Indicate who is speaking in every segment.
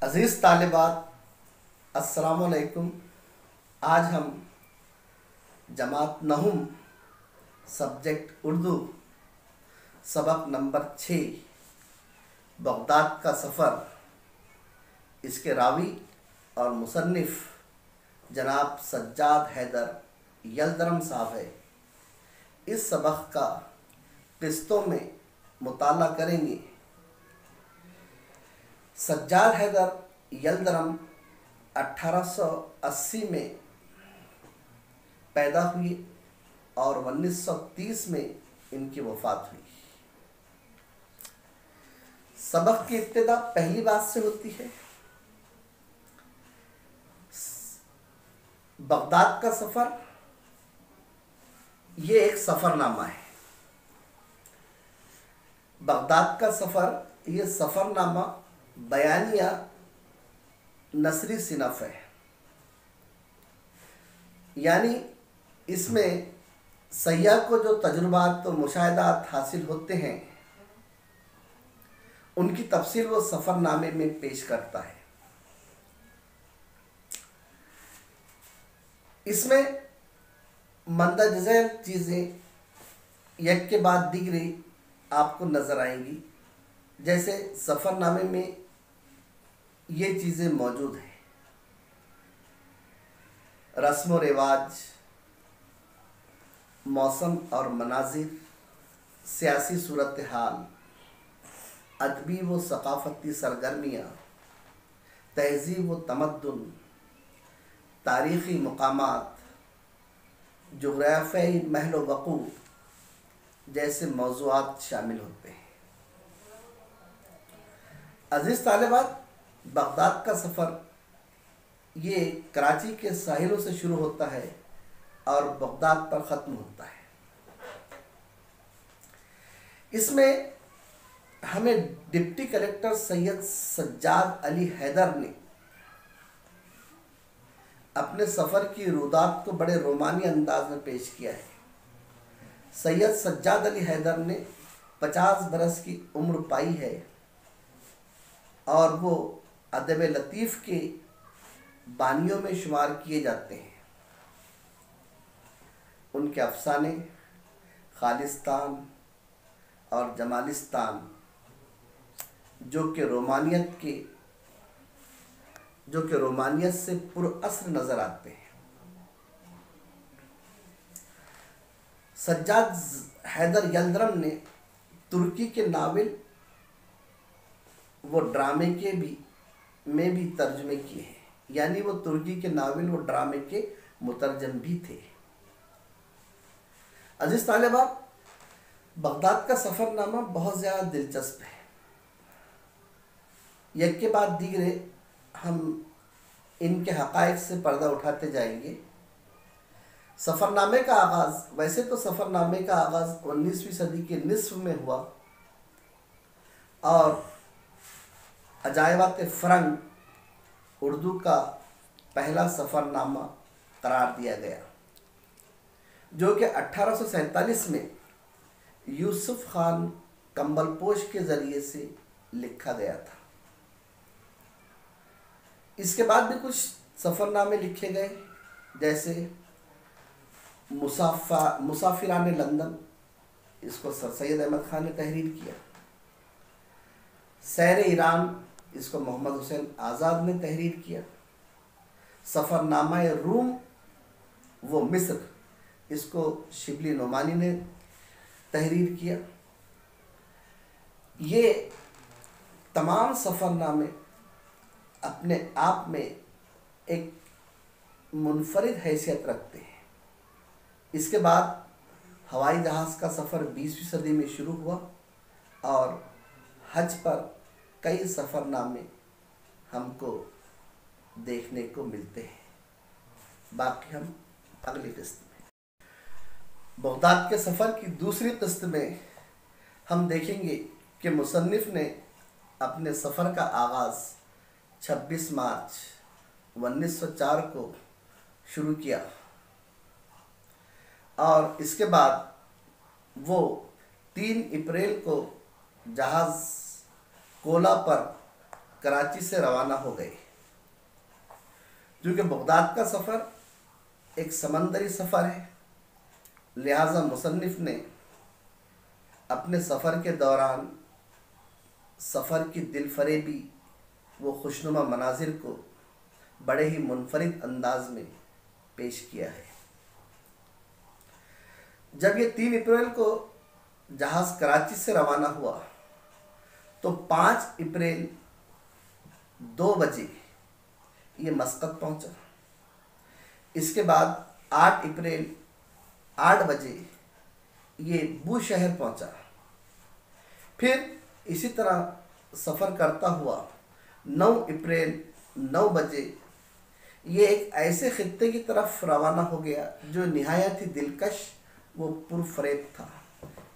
Speaker 1: अज़ीज़ तालिबात, अस्सलामु अलैकुम। आज हम जमात नहुम सब्जेक्ट उर्दू सबक नंबर 6 बगदाद का सफ़र, इसके रावी और मुसन्निफ़ जनाब सज्जाद हैदर यलदरम साहब है। इस सबक का किस्तों में मुताला करेंगे। सज्जाद हैदर यलदरम 1880 में पैदा हुई और 1930 में इनकी वफ़ात हुई। सबक की इब्तिदा पहली बात से होती है। बगदाद का सफ़र ये एक सफ़रनामा है। बगदाद का सफ़र ये सफ़रनामा बयानिया नसरी सिनफ है, यानी इसमें सय्याह को जो तजुर्बात और मुशाहिदात हासिल होते हैं उनकी तफसील वो सफ़रनामे में पेश करता है। इसमें मंदरज झैल चीज़ें एक के बाद दिगरी आपको नज़र आएंगी। जैसे सफ़रनामे में ये चीज़ें मौजूद हैं: रस्म व रिवाज, मौसम और मनाजिर, सियासी सूरत हाल, अदबी व सकाफ़ती सरगर्मियाँ, तहज़ीब व तमद्दुन, तारीख़ी मकामात, जोग्राफ़ियाई महल व वक़ू जैसे मौज़ूआत शामिल होते हैं। अज़ीज़ तालिबात, बगदाद का सफ़र ये कराची के साहिलों से शुरू होता है और बगदाद पर ख़त्म होता है। इसमें हमें डिप्टी कलेक्टर सैयद सज्जाद अली हैदर ने अपने सफ़र की रुदात को बड़े रोमानी अंदाज में पेश किया है। सैयद सज्जाद अली हैदर ने 50 बरस की उम्र पाई है और वो अदब लतीफ़ के बानियों में शुमार किए जाते हैं। उनके अफसाने खालिस्तान और जमालिस्तान जो कि रोमानियत से पुरअस्र नज़र आते हैं। सज्जाद हैदर यलदरम ने तुर्की के नावल वो ड्रामे के में भी तर्जुमे किए हैं, यानी वो तुर्की के नावल व ड्रामे के मुतरजम भी थे। अज़ीज़ तालिबात, बगदाद का सफ़रनामा बहुत ज़्यादा दिलचस्प है। एक के बाद दीगरे हम इनके हक़ाइक़ से पर्दा उठाते जाएंगे। सफ़रनामे का आगाज़, वैसे तो सफ़रनामे का आगाज़ 19वीं सदी के निस्फ़ में हुआ और अजायबात फ़रंग उर्दू का पहला सफ़रनामा करार दिया गया, जो कि 1847 में यूसुफ खान कंबलपोश के ज़रिए से लिखा गया था। इसके बाद भी कुछ सफ़रनामे लिखे गए, जैसे मुसाफिरान लंदन, इसको सर सैयद अहमद खान ने तहरीर किया। सैर ईरान, इसको मोहम्मद हुसैन आज़ाद ने तहरीर किया। सफ़रनामा रूम वो मिस्र, इसको शिबली नोमानी ने तहरीर किया। ये तमाम सफ़रनामे अपने आप में एक मुनफरिद हैसियत रखते हैं। इसके बाद हवाई जहाज़ का सफ़र 20वीं सदी में शुरू हुआ और हज पर कई सफ़रनामे हमको देखने को मिलते हैं। बाकी हम अगली किस्त में, बगदाद के सफ़र की दूसरी किस्त में हम देखेंगे कि मुसन्निफ़ ने अपने सफ़र का आगाज़ 26 मार्च 1904 को शुरू किया और इसके बाद वो 3 अप्रैल को जहाज़ कोला पर कराची से रवाना हो गए। क्योंकि बगदाद का सफ़र एक समंदरी सफ़र है, लिहाजा मुसन्निफ़ ने अपने सफ़र के दौरान सफ़र की दिलफरेबी व खुशनुमा मनाजिर को बड़े ही मुनफरिद अंदाज में पेश किया है। जब ये 3 अप्रैल को जहाज़ कराची से रवाना हुआ तो 5 अप्रैल 2 बजे ये मस्कत पहुंचा। इसके बाद 8 अप्रैल 8 बजे ये बूशहर पहुंचा। फिर इसी तरह सफ़र करता हुआ 9 अप्रैल 9 बजे ये एक ऐसे खित्ते की तरफ रवाना हो गया जो निहायत ही दिलकश व पुरफरेब था।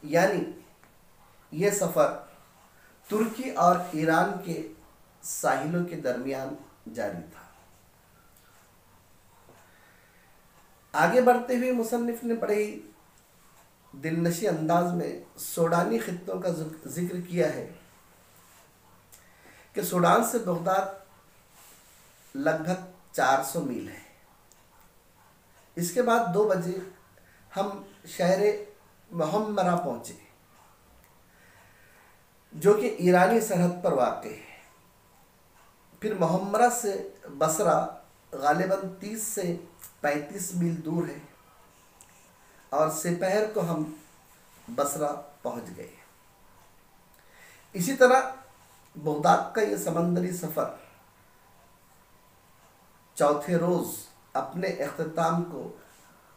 Speaker 1: यानी ये सफ़र तुर्की और ईरान के साहिलों के दरमियान जारी था। आगे बढ़ते हुए मुसन्निफ़ ने बड़े ही दिलनशी अंदाज में सूडानी खित्तों का जिक्र किया है कि सूडान से बगदाद लगभग 400 मील है। इसके बाद 2 बजे हम शहर मुहम्मरा पहुँचे जो कि ईरानी सरहद पर वाक़ है। फिर मुहम्मरा से बसरा गालिबन 30 से 35 मील दूर है और दोपहर को हम बसरा पहुंच गए। इसी तरह बगदाद का ये समंदरी सफ़र चौथे रोज़ अपने अख्ताम को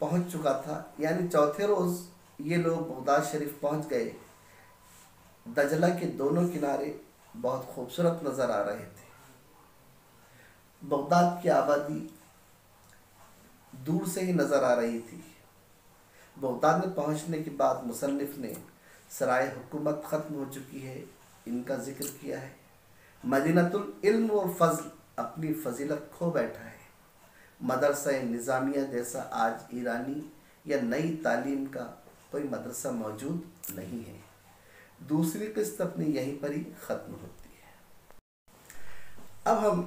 Speaker 1: पहुंच चुका था। यानी चौथे रोज़ ये लोग बगदाद शरीफ पहुंच गए। दजला के दोनों किनारे बहुत खूबसूरत नज़र आ रहे थे। बगदाद की आबादी दूर से ही नज़र आ रही थी। बगदाद में पहुंचने के बाद मुसन्निफ़ ने सराय हुकूमत ख़त्म हो चुकी है, इनका जिक्र किया है। मदीनतुल इल्म और फ़ज़ल अपनी फजीलत खो बैठा है। मदरसा निज़ामिया जैसा आज ईरानी या नई तालीम का कोई मदरसा मौजूद नहीं है। दूसरी किस्त अपनी यहीं पर ही ख़त्म होती है। अब हम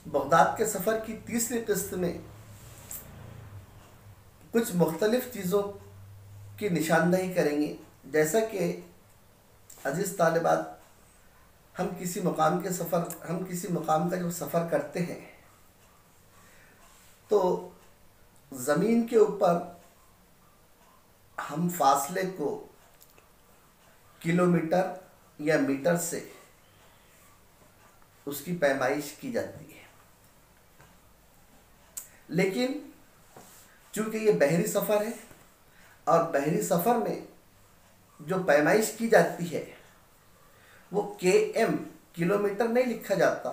Speaker 1: बगदाद के सफ़र की तीसरी किस्त में कुछ मुख्तलिफ़ चीज़ों की निशानदही करेंगे। जैसा कि अज़ीज़ तालिबात, हम किसी मुकाम का जब सफ़र करते हैं तो ज़मीन के ऊपर हम फासले को किलोमीटर या मीटर से उसकी पैमाइश की जाती है। लेकिन चूँकि ये बहरी सफ़र है और बहरी सफ़र में जो पैमाइश की जाती है वो km किलोमीटर नहीं लिखा जाता,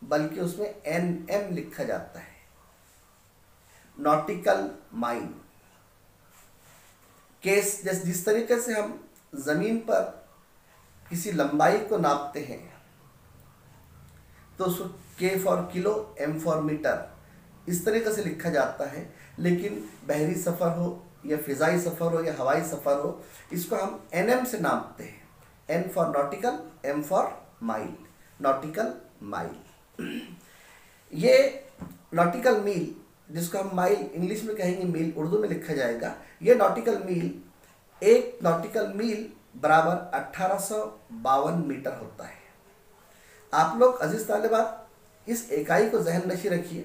Speaker 1: बल्कि उसमें nm लिखा जाता है, नॉटिकल माइल। केस जिस तरीके से हम ज़मीन पर किसी लंबाई को नापते हैं तो उसको K for kilo, M for metre इस तरीके से लिखा जाता है। लेकिन बहरी सफ़र हो या फ़िज़ाई सफ़र हो या हवाई सफ़र हो, इसको हम nm से नापते हैं। N for nautical, M for mile, nautical mile. ये नॉटिकल मील, जिसको हम माइल इंग्लिश में कहेंगे, मील उर्दू में लिखा जाएगा। ये नॉटिकल मील, एक नॉटिकल मील बराबर 1852 मीटर होता है। आप लोग अजीज़ तालिबात इस इकाई को जहन नशी रखिए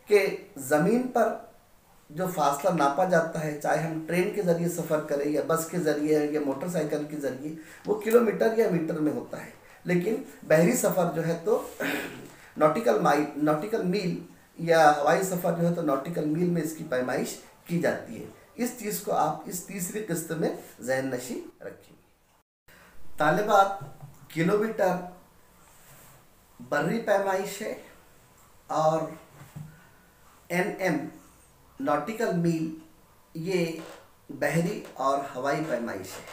Speaker 1: कि ज़मीन पर जो फासला नापा जाता है, चाहे हम ट्रेन के ज़रिए सफ़र करें या बस के ज़रिए या मोटरसाइकिल के ज़रिए, वो किलोमीटर या मीटर में होता है। लेकिन बहरी सफ़र जो है तो नॉटिकल मील, या हवाई सफ़र जो है तो नॉटिकल मील में इसकी पैमाइश की जाती है। इस चीज़ को आप इस तीसरी किस्त में जहन नशी रखेंगे। तालिबात, किलोमीटर बर्री पैमाइश है और nm नॉटिकल मील ये बहरी और हवाई पैमाइश है।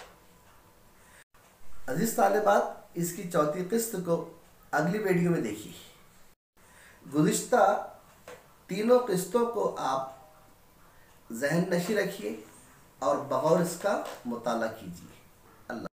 Speaker 1: अजीज़ तालिबात, इसकी चौथी किस्त को अगली वीडियो में देखिए। गुज़िश्ता तीनों किस्तों को आप जहन नशी रखिए और बगौर इसका मुताला कीजिए।